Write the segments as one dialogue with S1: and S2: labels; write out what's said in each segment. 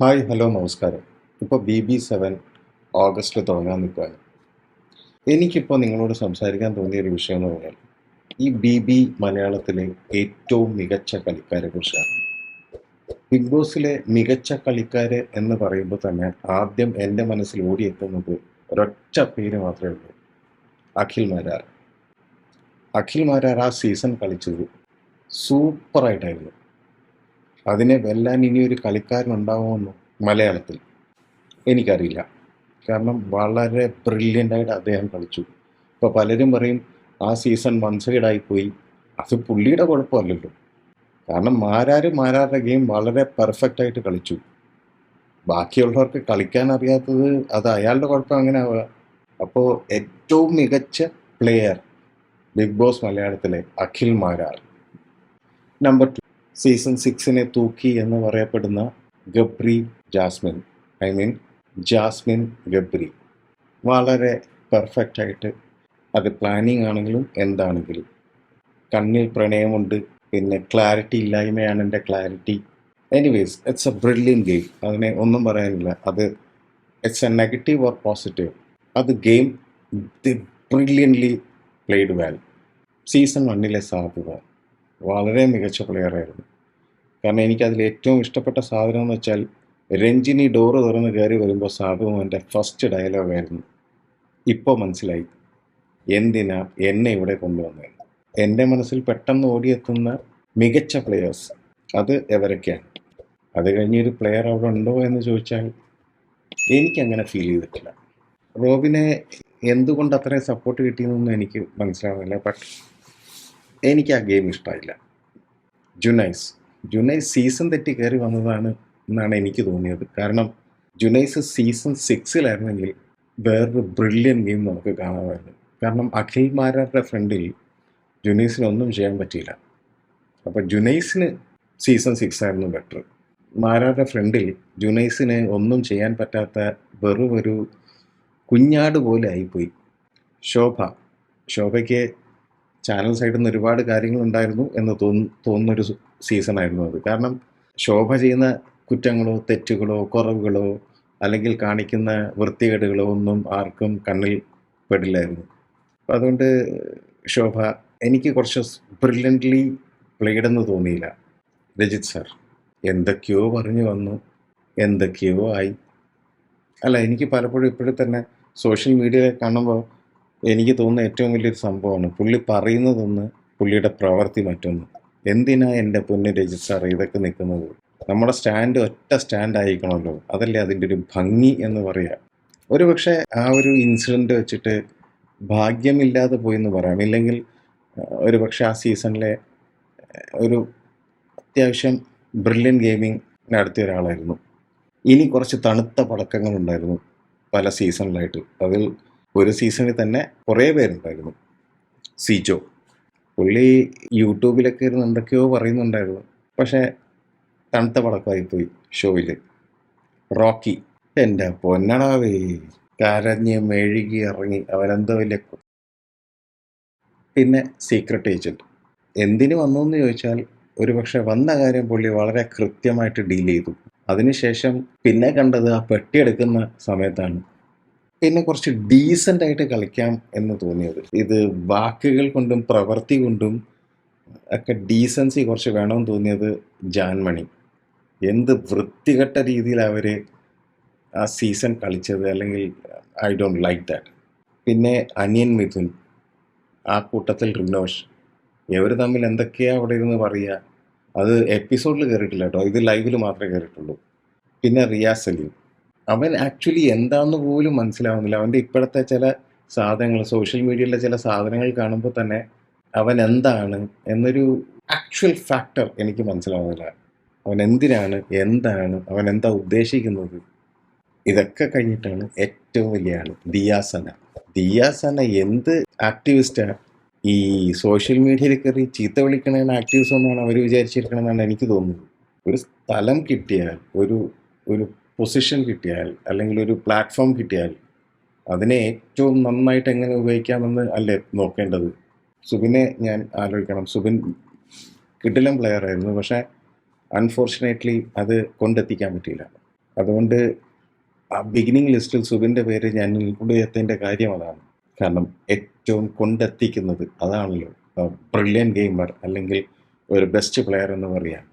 S1: Hi hello നമസ്കാരം. ഇപ്പോൾ BB7 ഓഗസ്റ്റിൽ തുടങ്ങാൻ നിൽക്കുകയാണ്. എനിക്കിപ്പോൾ നിങ്ങളോട് സംസാരിക്കാൻ തോന്നിയ ഒരു വിഷയം എന്ന് പറഞ്ഞാൽ ഈ BB മലയാളത്തിലെ ഏറ്റവും മികച്ച കളിക്കാരെ കുറിച്ചാണ്. ബിഗ് ബോസിലെ മികച്ച കളിക്കാര് എന്ന് പറയുമ്പോൾ തന്നെ ആദ്യം എൻ്റെ മനസ്സിൽ ഓടിയെത്തുന്നത് ഒരൊറ്റ പേര് മാത്രമേ ഉള്ളൂ: അഖിൽ മാരാർ. അഖിൽ മാരാർ ആ സീസൺ കളിച്ചത് സൂപ്പറായിട്ടായിരുന്നു. അതിനെ വെല്ലാൻ ഇനിയൊരു കളിക്കാരനുണ്ടാവുമെന്ന് മലയാളത്തിൽ എനിക്കറിയില്ല. കാരണം വളരെ ബ്രില്യൻ്റായിട്ട് അദ്ദേഹം കളിച്ചു. ഇപ്പോൾ പലരും പറയും ആ സീസൺ വൺ സൈഡായിപ്പോയി. അത് പുള്ളിയുടെ കുഴപ്പമല്ലല്ലോ. കാരണം മാരാരുടെ ഗെയിം വളരെ പെർഫെക്റ്റായിട്ട് കളിച്ചു. ബാക്കിയുള്ളവർക്ക് കളിക്കാൻ അറിയാത്തത് അത് അയാളുടെ കുഴപ്പം അങ്ങനെ ആവുക. അപ്പോൾ ഏറ്റവും മികച്ച പ്ലെയർ ബിഗ് ബോസ് മലയാളത്തിലെ അഖിൽ മാരാർ. നമ്പർ 2, സീസൺ 6 തൂക്കി എന്ന് പറയപ്പെടുന്ന ഗബ്രി ജാസ്മിൻ. ഐ മീൻ ജാസ്മിൻ ഗബ്രി വളരെ പെർഫെക്റ്റായിട്ട്, അത് പ്ലാനിങ് ആണെങ്കിലും എന്താണെങ്കിലും. കണ്ണിൽ പ്രണയമുണ്ട്, പിന്നെ ക്ലാരിറ്റി ഇല്ലായ്മയാണ് എൻ്റെ clarity. Anyways it's a brilliant game, അതിനെ ഒന്നും പറയാനില്ല. അത് it's a negative or positive, അത് game the brilliantly played well. Season 1 സാധ്യത വളരെ മികച്ച പ്ലെയറായിരുന്നു. കാരണം എനിക്കതിൽ ഏറ്റവും ഇഷ്ടപ്പെട്ട സാധനം എന്ന് വെച്ചാൽ രഞ്ജിനി ഡോറ് തുറന്ന് കയറി വരുമ്പോൾ സാബു എൻ്റെ ഫസ്റ്റ് ഡയലോഗായിരുന്നു: ഇപ്പോൾ മനസ്സിലായി എന്തിനാ എന്നെ ഇവിടെ കൊണ്ടുവന്നത്. എൻ്റെ മനസ്സിൽ പെട്ടെന്ന് ഓടിയെത്തുന്ന മികച്ച പ്ലെയേഴ്സ് അത് എവരൊക്കെയാണ്. അത് കഴിഞ്ഞൊരു പ്ലെയർ അവിടെ ഉണ്ടോ എന്ന് ചോദിച്ചാൽ എനിക്കങ്ങനെ ഫീൽ ചെയ്തിട്ടില്ല. റോബിനെ എന്തുകൊണ്ട് അത്രയും സപ്പോർട്ട് കിട്ടിയെന്നൊന്നും എനിക്ക് മനസ്സിലാവുന്നില്ല. ബട്ട് എനിക്ക് ആ ഗെയിം ഇഷ്ടമായില്ല. ജുനൈസ് സീസൺ തെറ്റി കയറി വന്നതാണ് എന്നാണ് എനിക്ക് തോന്നിയത്. കാരണം ജുനൈസ് സീസൺ 6 വേറൊരു ബ്രില്യൻ ഗെയിം നമുക്ക് കാണാമായിരുന്നു. കാരണം അഖിൽ മാരാരുടെ ഫ്രണ്ടിൽ ജുനൈസിനൊന്നും ചെയ്യാൻ പറ്റിയില്ല. അപ്പോൾ ജുനൈസിന് സീസൺ 6 ആയിരുന്നു ബെറ്റർ. മാരാരുടെ ഫ്രണ്ടിൽ ജുനൈസിന് ഒന്നും ചെയ്യാൻ പറ്റാത്ത വെറും ഒരു കുഞ്ഞാട് പോലെ ആയിപ്പോയി. ശോഭയ്ക്ക് ചാനൽ സൈഡിൽ നിന്ന് ഒരുപാട് കാര്യങ്ങളുണ്ടായിരുന്നു എന്ന് തോന്നുന്നൊരു സീസണായിരുന്നു അത്. കാരണം ശോഭ ചെയ്യുന്ന കുറ്റങ്ങളോ തെറ്റുകളോ കുറവുകളോ അല്ലെങ്കിൽ കാണിക്കുന്ന വൃത്തികേടുകളോ ഒന്നും ആർക്കും കണ്ണിൽ പെടില്ലായിരുന്നു. അപ്പം അതുകൊണ്ട് ശോഭ എനിക്ക് കുറച്ച് ബ്രില്യൻ്റ്ലി പ്ലേഡെന്ന് തോന്നിയില്ല. രജിത് സാർ എന്തൊക്കെയോ പറഞ്ഞു വന്നു, എന്തൊക്കെയോ ആയി. അല്ല, എനിക്ക് പലപ്പോഴും ഇപ്പോഴും തന്നെ സോഷ്യൽ മീഡിയയിൽ കാണുമ്പോൾ എനിക്ക് തോന്നുന്ന ഏറ്റവും വലിയൊരു സംഭവമാണ് പുള്ളി പറയുന്നതൊന്ന്, പുള്ളിയുടെ പ്രവൃത്തി മറ്റൊന്ന്. എന്തിനാ എൻ്റെ പൊന്ന് രജിത് സാർ ഇതൊക്കെ നിൽക്കുന്നത്? നമ്മുടെ സ്റ്റാൻഡ് ഒറ്റ സ്റ്റാൻഡ് ആയിരിക്കണമല്ലോ, അതല്ലേ അതിൻ്റെ ഒരു ഭംഗി എന്ന് പറയുക. ഒരു പക്ഷേ ആ ഒരു ഇൻസിഡൻറ്റ് വെച്ചിട്ട് ഭാഗ്യമില്ലാതെ പോയെന്ന് പറയാം. ഇല്ലെങ്കിൽ ഒരു പക്ഷേ ആ സീസണിലെ ഒരു അത്യാവശ്യം ബ്രില്യൻ ഗെയിമിങ് നടത്തിയ ഒരാളായിരുന്നു. ഇനി കുറച്ച് തണുത്ത പടക്കങ്ങളുണ്ടായിരുന്നു പല സീസണിലായിട്ട്. അതിൽ ഒരു സീസണിൽ തന്നെ കുറേ പേരുണ്ടായിരുന്നു. സിജോ, പുള്ളി യൂട്യൂബിലൊക്കെ ഇരുന്ന് എന്തൊക്കെയോ പറയുന്നുണ്ടായിരുന്നു, പക്ഷേ തണുത്ത പടക്കമായിപ്പോയി ഷോയിൽ. റോക്കി, എൻ്റെ പൊന്നടാവേ, കരഞ്ഞ് മെഴുകി ഇറങ്ങി അവനെന്തോ വലിയ. പിന്നെ സീക്രട്ട് ഏജൻറ്റ് എന്തിനു വന്നു എന്ന് ചോദിച്ചാൽ ഒരു പക്ഷെ വന്ന കാര്യം പുള്ളി വളരെ കൃത്യമായിട്ട് ഡീൽ ചെയ്തു. അതിനുശേഷം പിന്നെ കണ്ടത് ആ പെട്ടിയെടുക്കുന്ന സമയത്താണ്. പിന്നെ കുറച്ച് ഡീസൻ്റായിട്ട് കളിക്കാം എന്ന് തോന്നിയത്. ഇത് വാക്കുകൾ കൊണ്ടും പ്രവൃത്തി കൊണ്ടും ഒക്കെ ഡീസൻസി കുറച്ച് വേണമെന്ന് തോന്നിയത് ജാൻമണി. എന്ത് വൃത്തികെട്ട രീതിയിൽ അവർ ആ സീസൺ കളിച്ചത്, അല്ലെങ്കിൽ ഐ ഡോണ്ട് ലൈക്ക് ദാറ്റ്. പിന്നെ അനിയൻ മിഥുൻ, ആ കൂട്ടത്തിൽ റിനോഷ്, ഇവർ തമ്മിൽ എന്തൊക്കെയാണ് അവിടെ ഇരുന്ന് പറയുക. അത് എപ്പിസോഡിൽ കയറിയിട്ടില്ല കേട്ടോ, ഇത് ലൈവിൽ മാത്രമേ കയറിയിട്ടുള്ളൂ. പിന്നെ റിയാസ് സലീം, അവൻ ആക്ച്വലി എന്താണെന്ന് പോലും മനസ്സിലാവുന്നില്ല. അവൻ്റെ ഇപ്പോഴത്തെ ചില സാധനങ്ങൾ, സോഷ്യൽ മീഡിയയിലെ ചില സാധനങ്ങൾ കാണുമ്പോൾ തന്നെ അവൻ എന്താണ് എന്നൊരു ആക്ച്വൽ ഫാക്ടർ എനിക്ക് മനസ്സിലാവുന്നില്ല. അവൻ എന്തിനാണ്, എന്താണ്, അവൻ എന്താ ഉദ്ദേശിക്കുന്നത്? ഇതൊക്കെ കഴിഞ്ഞിട്ടാണ് ഏറ്റവും വലിയ ആൾ ദിയാസന എന്ത് ആക്ടിവിസ്റ്റാണ്. ഈ സോഷ്യൽ മീഡിയയിൽ കയറി ചീത്ത വിളിക്കണേന് ആക്ടിവിസം എന്നാണ് അവർ വിചാരിച്ചിരിക്കണമെന്നാണ് എനിക്ക് തോന്നുന്നത്. ഒരു സ്ഥലം കിട്ടിയാൽ, ഒരു പൊസിഷൻ കിട്ടിയാൽ, അല്ലെങ്കിൽ ഒരു പ്ലാറ്റ്ഫോം കിട്ടിയാൽ അതിനെ ഏറ്റവും നന്നായിട്ട് എങ്ങനെ ഉപയോഗിക്കാമെന്ന് അല്ലേ നോക്കേണ്ടത്. സുബിനെ ഞാൻ ആലോചിക്കണം. സുബിൻ കിടിലൻ പ്ലെയർ ആയിരുന്നു, പക്ഷേ അൺഫോർച്ചുനേറ്റ്ലി അത് കൊണ്ടെത്തിക്കാൻ പറ്റിയില്ല. അതുകൊണ്ട് ആ ബിഗിനിങ് ലിസ്റ്റിൽ സുബിൻ്റെ പേര് ഞാൻ ഇൻക്ലൂഡ് ചെയ്യാത്തതിൻ്റെ കാര്യം അതാണ്. കാരണം ഏറ്റവും കൊണ്ടെത്തിക്കുന്നത് അതാണല്ലോ ബ്രില്യൻ ഗെയിമർ അല്ലെങ്കിൽ ഒരു ബെസ്റ്റ് പ്ലെയർ എന്ന് പറയാം.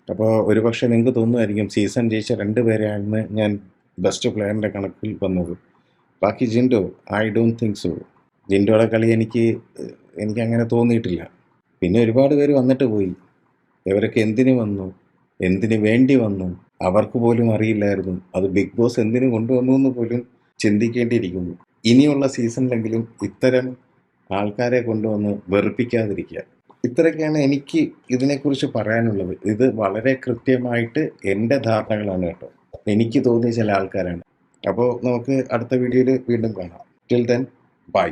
S1: അപ്പോൾ ഒരുപക്ഷെ നിങ്ങൾക്ക് തോന്നുമായിരിക്കും സീസൺ ജയിച്ച 2 പേരെയാണ് ഞാൻ ബെസ്റ്റ് പ്ലെയറിൻ്റെ കണക്കിൽ വന്നത്. ബാക്കി ജിൻഡോ, ഐ ഡോണ്ട് തിങ്ക് സോ. ജിൻഡോയുടെ കളി എനിക്കങ്ങനെ തോന്നിയിട്ടില്ല. പിന്നെ ഒരുപാട് പേര് വന്നിട്ട് പോയി. ഇവരൊക്കെ എന്തിനു വന്നു, എന്തിനു വേണ്ടി വന്നു, അവർക്ക് പോലും അറിയില്ലായിരുന്നു. അത് ബിഗ് ബോസ് എന്തിനു കൊണ്ടുവന്നു എന്ന് പോലും ചിന്തിക്കേണ്ടിയിരിക്കുന്നു. ഇനിയുള്ള സീസണിലെങ്കിലും ഇത്തരം ആൾക്കാരെ കൊണ്ടുവന്ന് വെറുപ്പിക്കാതിരിക്കുക. ഇത്രയൊക്കെയാണ് എനിക്ക് ഇതിനെക്കുറിച്ച് പറയാനുള്ളത്. ഇത് വളരെ കൃത്യമായിട്ട് എൻ്റെ ധാരണകളാണ് കേട്ടോ. എനിക്ക് തോന്നിയ ചില ആൾക്കാരാണ്. അപ്പോൾ നമുക്ക് അടുത്ത വീഡിയോയിൽ വീണ്ടും കാണാം. Till then bye.